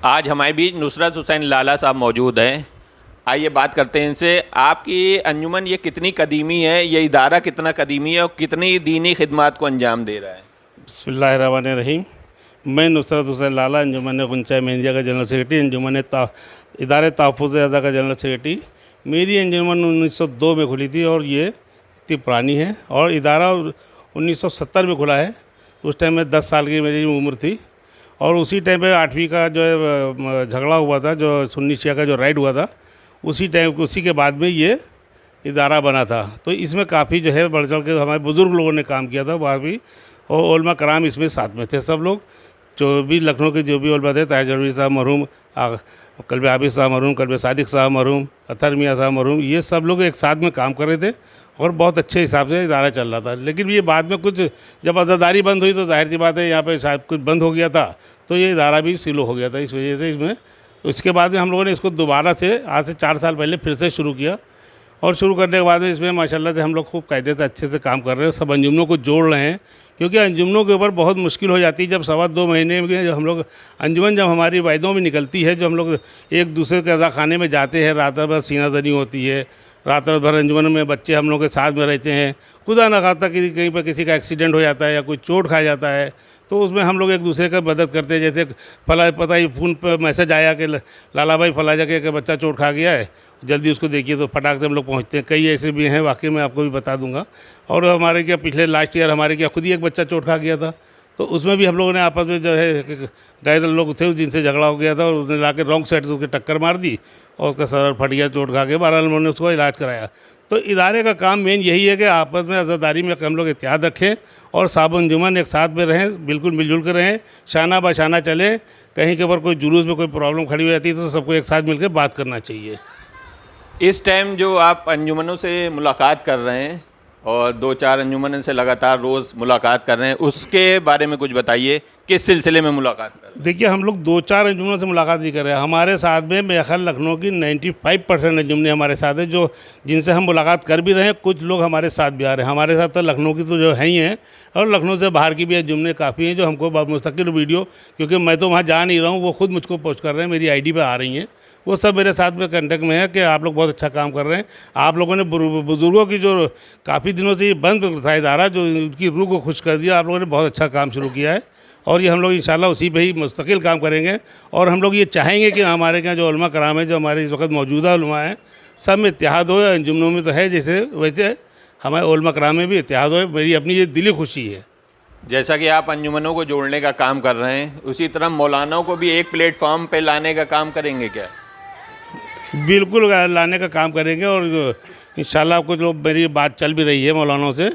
आज हमारे बीच नुसरत हुसैन लाला साहब मौजूद हैं। आइए बात करते हैं इनसे। आपकी अंजुमन ये कितनी कदीमी है, ये इदारा कितना कदीमी है और कितनी दीनी खिदमत को अंजाम दे रहा है? बिस्मिल्लाहिर्रहमानिर्रहीम। मैं नुसरत हुसैन लाला अंजुमन गुंचाई मेंदिया का जनरल सेक्रेटरी, इदारे तहफ़्फ़ुज़ अज़ा का जनरल सेक्रेटरी। मेरी अंजुमन 1902 में खुली थी और ये इतनी पुरानी है, और इदारा 1970 में खुला है। उस टाइम में 10 साल की मेरी उम्र थी, और उसी टाइम पे 8वीं का जो है झगड़ा हुआ था, जो सुन्नी शिया का जो राइट हुआ था, उसी के बाद में ये इदारा बना था। तो इसमें काफ़ी जो है बढ़ चढ़ के हमारे बुज़ुर्ग लोगों ने काम किया था वहाँ भी, और उलमा कराम इसमें साथ में थे सब लोग। जो भी लखनऊ के जो भी उलमा थे, ताहिर जरवी साहब मरहूम, कल्बे आबिद साहब मरहूम, कल्बे सादिक साहब मरहूम, अतहर मियाँ साहब मरहूम, ये सब लोग एक साथ में काम कर रहे थे और बहुत अच्छे हिसाब से इदारा चल रहा था। लेकिन ये बाद में कुछ जब अज़ादारी बंद हुई तो जाहिर सी बात है यहाँ पे शायद कुछ बंद हो गया था, तो ये इदारा भी स्लो हो गया था इस वजह से इसमें। उसके बाद में हम लोगों ने इसको दोबारा से आज से 4 साल पहले फिर से शुरू किया, और शुरू करने के बाद में इसमें माशाल्लाह से हम लोग खूब कायदे से अच्छे से काम कर रहे हैं। सब अंजुमनों को जोड़ रहे हैं, क्योंकि अंजुमनों के ऊपर बहुत मुश्किल हो जाती है जब 2.25 महीने में जब हम लोग अंजुमन जब हमारी वायदों में निकलती है, जो हम लोग एक दूसरे के अज़ाखाने में जाते हैं, रात भर सीना जनी होती है, रात भर अंजुमन में बच्चे हम लोग के साथ में रहते हैं, खुदा न खास्ता कि कहीं पर किसी का एक्सीडेंट हो जाता है या कोई चोट खा जाता है, तो उसमें हम लोग एक दूसरे का मदद करते हैं। जैसे फला पता ही फ़ोन पर मैसेज आया कि लाला भाई फला जगह के बच्चा चोट खा गया है, जल्दी उसको देखिए, तो फटाक से हम लोग पहुंचते हैं। कई ऐसे भी हैं, वाकई में आपको भी बता दूंगा। और हमारे क्या पिछले लास्ट ईयर हमारे क्या खुद ही एक बच्चा चोट खा गया था, तो उसमें भी हम लोगों ने आपस में जो है गैर लोग थे जिनसे झगड़ा हो गया था, और उसने ला के रॉन्ग साइड से उसके टक्कर मार दी और उसका सर फट गया, चोट खा के। बहरहाल उन्होंने उसको इलाज कराया। तो इदारे का काम मेन यही है कि आपस में अज़ादारी में हम लोग इत्तेहाद रखें और साब अंजुमन एक साथ में रहें, बिल्कुल मिलजुल कर रहें, शाना बशाना चलें। कहीं के ऊपर कोई जुलूस में कोई प्रॉब्लम खड़ी हो जाती है तो सबको एक साथ मिलकर बात करना चाहिए। इस टाइम जो आप अंजुमनों से मुलाकात कर रहे हैं और 2-4 अंजुमन से लगातार रोज़ मुलाकात कर रहे हैं, उसके बारे में कुछ बताइए। किस सिलसिले में मुलाकात कर रहे हैं? देखिए, हम लोग 2-4 अंजुमनों से मुलाकात नहीं कर रहे हैं। हमारे साथ में मेरे ख्याल लखनऊ की 95% अंजुमने हमारे साथ है, जो जिनसे हम मुलाकात कर भी रहे हैं। कुछ लोग हमारे साथ भी आ रहे हैं। हमारे साथ तो लखनऊ की तो जो है ही हैं, और लखनऊ से बाहर की भी अंजुमने काफ़ी हैं जो हमको मुस्तकिल वीडियो, क्योंकि मैं तो वहाँ जा नहीं रहा हूँ, वो खुद मुझको पोस्ट कर रहे हैं, मेरी आईडी पे आ रही हैं। वो सब मेरे साथ में कंटेक्ट में है कि आप लोग बहुत अच्छा काम कर रहे हैं। आप लोगों ने बुज़ुर्गों की जो काफ़ी दिनों से ये बंद था इदारा, जो उनकी रूह को खुश कर दिया, आप लोगों ने बहुत अच्छा काम शुरू किया है। और ये हम लोग इंशाल्लाह उसी पे ही मुस्तकिल काम करेंगे। और हम लोग ये चाहेंगे कि हमारे यहाँ जो उलमा कराम है, जो हमारे इस वक्त मौजूदा उलमा हैं, सब में इत्तेहाद हो। अंजुमनों में तो है जैसे, वैसे हमारे उलमा कराम में भी इत्तेहाद हो। मेरी अपनी ये दिली खुशी है। जैसा कि आप अंजुमनों को जोड़ने का काम कर रहे हैं, उसी तरह मौलानाओं को भी एक प्लेटफॉर्म पे लाने का काम करेंगे क्या? बिल्कुल लाने का काम करेंगे, और इंशाल्लाह कुछ लोग, मेरी बात चल भी रही है मौलानाओं से,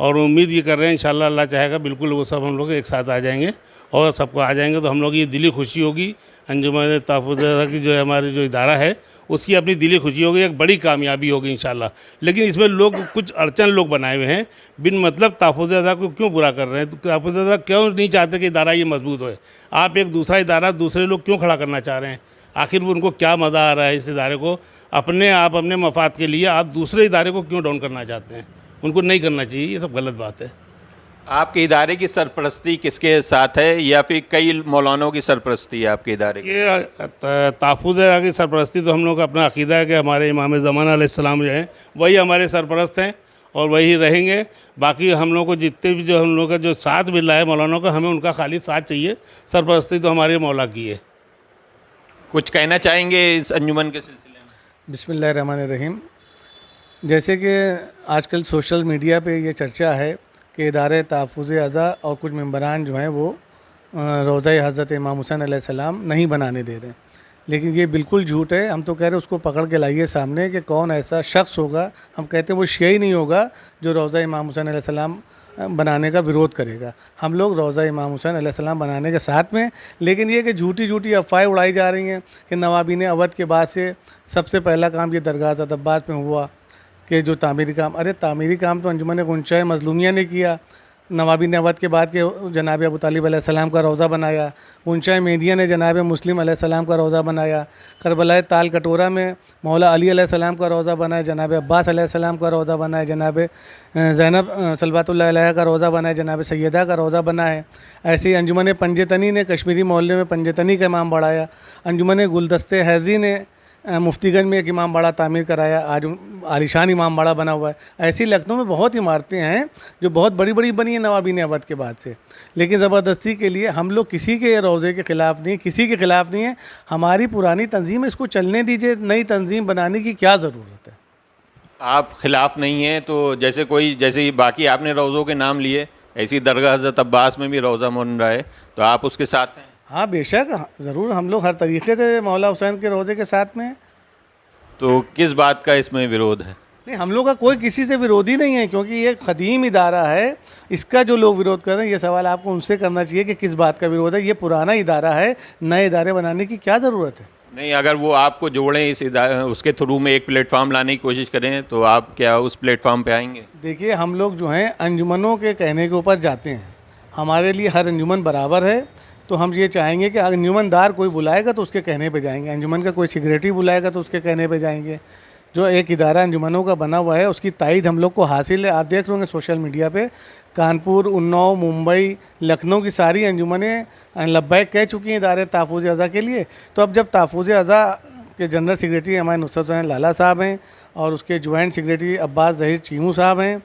और उम्मीद ये कर रहे हैं इंशाल्लाह अल्लाह चाहेगा बिल्कुल वो सब हम लोग एक साथ आ जाएंगे। और सबको आ जाएंगे तो हम लोग ये दिली खुशी होगी। अंजुमन तहफ़्फ़ुज़ अज़ा की जो है हमारी जो इदारा है, उसकी अपनी दिली खुशी होगी, एक बड़ी कामयाबी होगी इंशाल्लाह। लेकिन इसमें लोग कुछ अड़चन लोग बनाए हुए हैं, बिन मतलब तहफ़्फ़ुज़ अज़ा को क्यों बुरा कर रहे हैं? तो तहफ़्फ़ुज़ अज़ा क्यों नहीं चाहते कि इदारा ये मजबूत होए? आप एक दूसरा इदारा दूसरे लोग क्यों खड़ा करना चाह रहे हैं? आखिर वो उनको क्या मज़ा आ रहा है इस इदारे को? अपने मफाद के लिए आप दूसरे इदारे को क्यों डाउन करना चाहते हैं? उनको नहीं करना चाहिए, ये सब गलत बात है। आपके इदारे की सरपरस्ती किसके साथ है, या फिर कई मौलानों की सरपरस्ती है आपके इदारे की? ये तहफ़्फ़ुज़ अज़ा की सरपरस्ती तो हम लोग का अपना अक़ीदा है कि हमारे इमाम ज़माना अलैहिस्सलाम जो हैं वही हमारे सरपरस्त हैं और वही रहेंगे। बाकी हम लोग को जितने भी जो हम लोग का जो साथ मिल रहा है मौलानों का, हमें उनका खाली साथ चाहिए। सरपरस्ती तो हमारे मौला की है। कुछ कहना चाहेंगे इस अंजुमन के सिलसिले में? बिस्मिल्लाहिर्रहमानिर्रहीम। जैसे कि आजकल सोशल मीडिया पे ये चर्चा है कि इदारे तहफ़्फ़ुज़ अज़ा और कुछ मेंबरान जो हैं वो रोज़ा हज़रत इमाम हुसैन अलैहिस्सलाम नहीं बनाने दे रहे हैं, लेकिन ये बिल्कुल झूठ है। हम तो कह रहे हैं उसको पकड़ के लाइए सामने कि कौन ऐसा शख्स होगा, हम कहते हैं वो शिया नहीं होगा जो रोज़ा इमाम हुसैन अलैहिस्सलाम बनाने का विरोध करेगा। हम लोग रोज़ा इमाम हुसैन अलैहिस्सलाम बनाने के साथ में, लेकिन ये कि झूठी अफवाहें उड़ाई जा रही हैं कि नवाबीन अवध के बाद से सबसे पहला काम ये दरगाह अब्बास में हुआ कि जो तामीरी काम, अरे तामीरी काम तो अंजुमन गुंचाई मज़लूमिया ने किया। नवाबी ने अवध के बाद के जनाब अबू तालिब अलैहिस्सलाम का रोज़ा बनाया। मुंशा मेहदिया ने जनाब मुस्लिम अलैहिस्सलाम का रोज़ा बनाया। करबला ताल कटोरा में मौला अली अलैहिस्सलाम का रोज़ा बनाया। जनाब अब्बास अलैहिस्सलाम का रोज़ा बनाया। जनाब ज़ैनब सलवातुल्लाह अलैहा का रोज़ा बनाया। जनाब सैयदा का रोज़ा बना है। ऐसे ही अंजुमन पंजतनी ने कश्मीरी मोहल्ले में पंजतनी का इमाम बढ़ाया। अंजुमन गुलदस्ते हैदरी ने मुफ्तीगंज में एक इमाम बाड़ा तामीर कराया, आज आलीशान इमाम बाड़ा बना हुआ है। ऐसी लखनऊ में बहुत इमारतें हैं जो बहुत बड़ी बड़ी बनी है नवाबी ने अवध के बाद से, लेकिन ज़बरदस्ती के लिए हम लोग किसी के रोज़े के ख़िलाफ़ नहीं, किसी के ख़िलाफ़ नहीं है। हमारी पुरानी तंजीम, इसको चलने दीजिए, नई तंजीम बनाने की क्या ज़रूरत है। आप खिलाफ़ नहीं हैं तो जैसे ही बाकी आपने रोज़ों के नाम लिए, ऐसी दरगाह हज़रत अब्बास में भी रोज़ा बन रहा है, तो आप उसके साथ हैं? हाँ बेशक, ज़रूर, हम लोग हर तरीके से मौला हुसैन के रोज़े के साथ में हैं। तो किस बात का इसमें विरोध है? नहीं, हम लोग का कोई किसी से विरोधी नहीं है, क्योंकि ये ख़दीम इदारा है। इसका जो लोग विरोध कर रहे हैं, ये सवाल आपको उनसे करना चाहिए कि किस बात का विरोध है। ये पुराना इदारा है, नए इदारे बनाने की क्या ज़रूरत है। नहीं, अगर वो आपको जोड़ें उसके थ्रू में एक प्लेटफार्म लाने की कोशिश करें, तो आप क्या उस प्लेटफार्म पे आएंगे? देखिए, हम लोग जो हैं अंजुमनों के कहने के ऊपर जाते हैं। हमारे लिए हर अंजुमन बराबर है, तो हम ये चाहेंगे कि अंजुमनदार कोई बुलाएगा तो उसके कहने पे जाएंगे, अंजुमन का कोई सेक्रेटरी बुलाएगा तो उसके कहने पे जाएंगे। जो एक इदारा अंजुमनों का बना हुआ है, उसकी तायद हम लोग को हासिल है। आप देख रहे होंगे सोशल मीडिया पे, कानपुर, उन्नाव, मुंबई, लखनऊ की सारी अंजुमनें लब्बैक कह चुकी हैं इदारे तहफ़्फ़ुज़ अज़ा के लिए। तो अब जब तहफ़्फ़ुज़ अज़ा के जनरल सेक्रेटरी हमारे नुसरत हुसैन लाला साहब हैं, और उसके जॉइंट सेक्रेटरी अब्बास ज़हीर चीमू साहब हैं,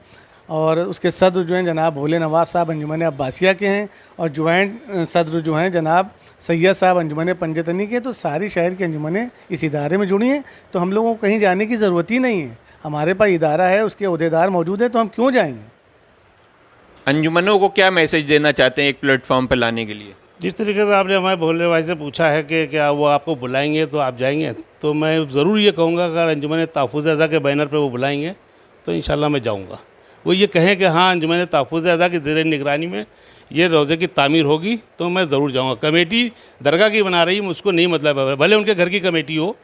और उसके सदर जो हैं जनाब भोले नवाब साहब अंजुमन अब्बासिया के हैं, और जॉइंट सदर जो हैं जनाब सैयद साहब अंजुमन पंजतनी के, तो सारी शहर की अंजुमनें इस इदारे में जुड़ी हैं। तो हम लोगों को कहीं जाने की ज़रूरत ही नहीं है। हमारे पास इदारा है, उसके अहदेदार मौजूद हैं, तो हम क्यों जाएंगे। अंजुमनों को क्या मैसेज देना चाहते हैं एक प्लेटफॉर्म पर लाने के लिए? जिस तरीके से आपने हमारे भोले भाई से पूछा है कि क्या वो आपको बुलाएंगे तो आप जाएंगे, तो मैं ज़रूर ये कहूँगा अगर अंजुमन तहफ़्फ़ुज़ अज़ा के बैनर पे वो बुलाएंगे तो इंशाल्लाह मैं जाऊँगा। वो ये कहें कि हाँ अंजुमन तहफ़्फ़ुज़ अज़ा की ज़ेर निगरानी में ये रोज़े की तामीर होगी, तो मैं ज़रूर जाऊँगा। कमेटी दरगाह की बना रही है, मुझको नहीं मतलब है, भले उनके घर की कमेटी हो,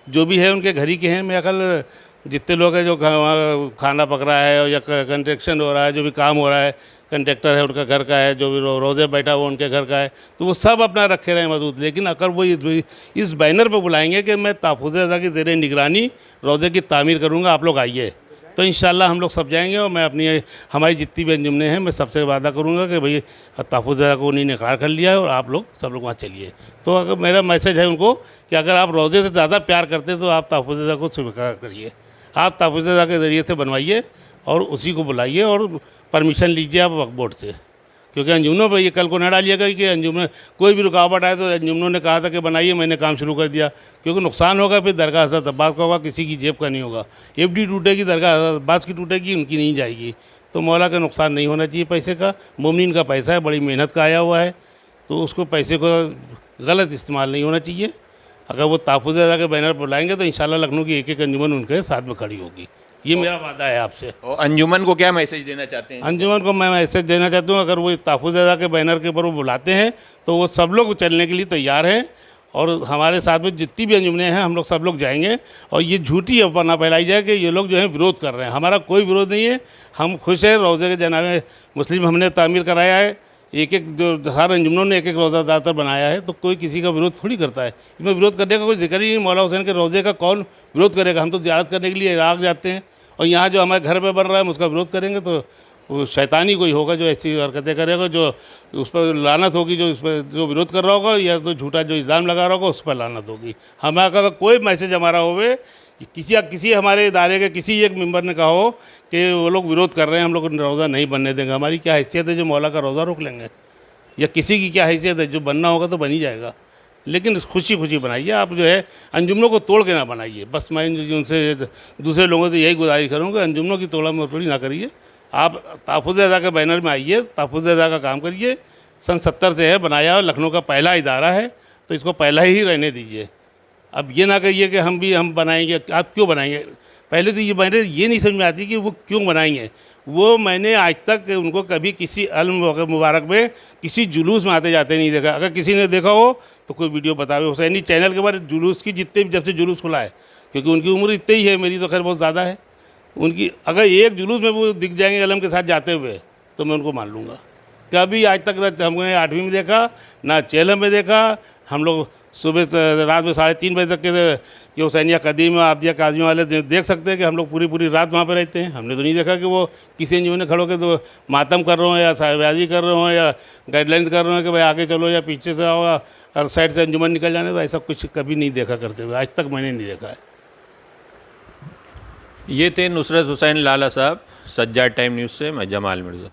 जो भी है उनके घर ही के हैं। मेरा ख्याल जितने लोग हैं जो खाना पक रहा है या कंस्ट्रक्शन हो रहा है, जो भी काम हो रहा है, कंट्रैक्टर है उनका घर का है, जो भी रोज़े बैठा हुआ उनके घर का है, तो वो सब अपना रखे रहे मौजूद। लेकिन अगर वो इस बैनर पर बुलाएंगे कि मैं तहफ़्फ़ुज़ अज़ा की ज़ेर निगरानी रोज़े की तामीर करूँगा, आप लोग आइए, तो इंशाल्लाह हम लोग सब जाएंगे। और मैं हमारी जितनी भी अंजुमनें हैं, मैं सबसे वादा करूँगा कि भाई तहफ़्फ़ुज़ अज़ा को उन्हीं ने इक़रार कर लिया है और आप लोग सब लोग वहाँ चलिए। तो अगर मेरा मैसेज है उनको कि अगर आप रोज़े से ज़्यादा प्यार करते तो आप तहफ़्फ़ुज़ अज़ा को स्वीकार करिए, आप तहफ़्फ़ुज़ अज़ा के ज़रिए से बनवाइए और उसी को बुलाइए और परमिशन लीजिए आप वक्फ बोर्ड से। क्योंकि अंजुमनों पर ये कल को न डालिएगा कि अंजुमन कोई भी रुकावट आए तो अंजुमनों ने कहा था कि बनाइए, मैंने काम शुरू कर दिया, क्योंकि नुकसान होगा फिर दरगाह हज़रत अब्बास का होगा, किसी की जेब का नहीं होगा। एफडी टूटेगी, दरगाह हज़रत अब्बास की टूटेगी, उनकी नहीं जाएगी। तो मौला का नुकसान नहीं होना चाहिए पैसे का। मोमिन का पैसा है, बड़ी मेहनत का आया हुआ है, तो उसको पैसे को गलत इस्तेमाल नहीं होना चाहिए। अगर वो तहफ़्फ़ुज़ अज़ा के बैनर पर लाएंगे तो इंशाल्लाह लखनऊ की एक एक अंजुमन उनके साथ में खड़ी होगी। ये मेरा वादा है आपसे। और अंजुमन को क्या मैसेज देना चाहते हैं? अंजुमन को मैं मैसेज देना चाहता हूँ, अगर वो तहफ़्फ़ुज़ अज़ा के बैनर के ऊपर वो बुलाते हैं तो वो सब लोग चलने के लिए तैयार हैं, और हमारे साथ में जितनी भी अंजुमनें हैं हम लोग सब लोग जाएंगे। और ये झूठी अफवाह ना फैलाई जाए कि ये लोग जो है विरोध कर रहे हैं। हमारा कोई विरोध नहीं है, हम खुश हैं। रोज़े के जनाब मुस्लिम हमने तामीर कराया है, एक एक जो हर अंजुमनों ने एक एक रोज़ा ज़्यादातर बनाया है, तो कोई किसी का विरोध थोड़ी करता है। इसमें विरोध करने का कोई जिक्र ही नहीं। मौला हुसैन के रोज़े का कौन विरोध करेगा? हम तो ज़ियारत करने के लिए इराक़ जाते हैं, और यहाँ जो हमारे घर पे बन रहा है हम उसका विरोध करेंगे तो वो शैतानी कोई होगा जो ऐसी हरकतें करेगा, जो उस पर लानत होगी, जो उस पर जो विरोध कर रहा होगा, या तो झूठा जो इल्ज़ाम लगा रहा होगा उस पर लानत होगी। हमारा कोई मैसेज हमारा होवे किसी हमारे इदारे के किसी एक मेंबर ने कहा हो कि वो लोग विरोध कर रहे हैं, हम लोग रोज़ा नहीं बनने देंगे। हमारी क्या हैसियत है जो मौला का रोज़ा रोक लेंगे? या किसी की क्या हैसियत है? जो बनना होगा तो बन ही जाएगा, लेकिन खुशी खुशी बनाइए। आप जो है अंजुमनों को तोड़ के ना बनाइए। बस मैं उनसे दूसरे लोगों से यही गुजारिश करूँगा, अंजुमनों की तोड़ा मरोड़ी ना करिए। आप तहफ़्फ़ुज़ अज़ा के बैनर में आइए, तहफ़्फ़ुज़ अज़ा का काम करिए। सन 70 से है बनाया, और लखनऊ का पहला इदारा है, तो इसको पहला ही रहने दीजिए। अब ये ना कहिए कि हम बनाएंगे। आप क्यों बनाएंगे? पहले तो ये बैनर ये नहीं समझ में आती कि वो क्यों बनाएंगे। वो मैंने आज तक उनको कभी किसी अल्म मुबारक में किसी जुलूस में आते जाते नहीं देखा। अगर किसी ने देखा हो तो कोई वीडियो बतावे। हुसैनी चैनल के बाद जुलूस की जितने भी जब से जुलूस खुला है, क्योंकि उनकी उम्र इतनी ही है, मेरी तो खैर बहुत ज़्यादा है। उनकी अगर एक जुलूस में वो दिख जाएंगे अलम के साथ जाते हुए तो मैं उनको मान लूँगा। कभी आज तक ना हमने 8वीं में देखा, ना चेलम में देखा। हम लोग सुबह से रात में 3:30 बजे तक के कि हुसैनिया कदीम आबदिया काजमी वाले देख सकते हैं कि हम लोग पूरी पूरी रात वहाँ पे रहते हैं। हमने तो नहीं देखा कि वो किसी अंजुमन में खड़ो के तो मातम कर रहे हो या साहबाजी कर रहे हो या गाइडलाइंस कर रहे हो कि भाई आगे चलो या पीछे से आओ और साइड से अंजुमन निकल जाने। तो ऐसा कुछ कभी नहीं देखा करते हुए, आज तक मैंने नहीं देखा है। ये थे नुसरत हुसैन लाला साहब। सज्जाद टाइम न्यूज़ से मैं जमाल मिर्ज़ा।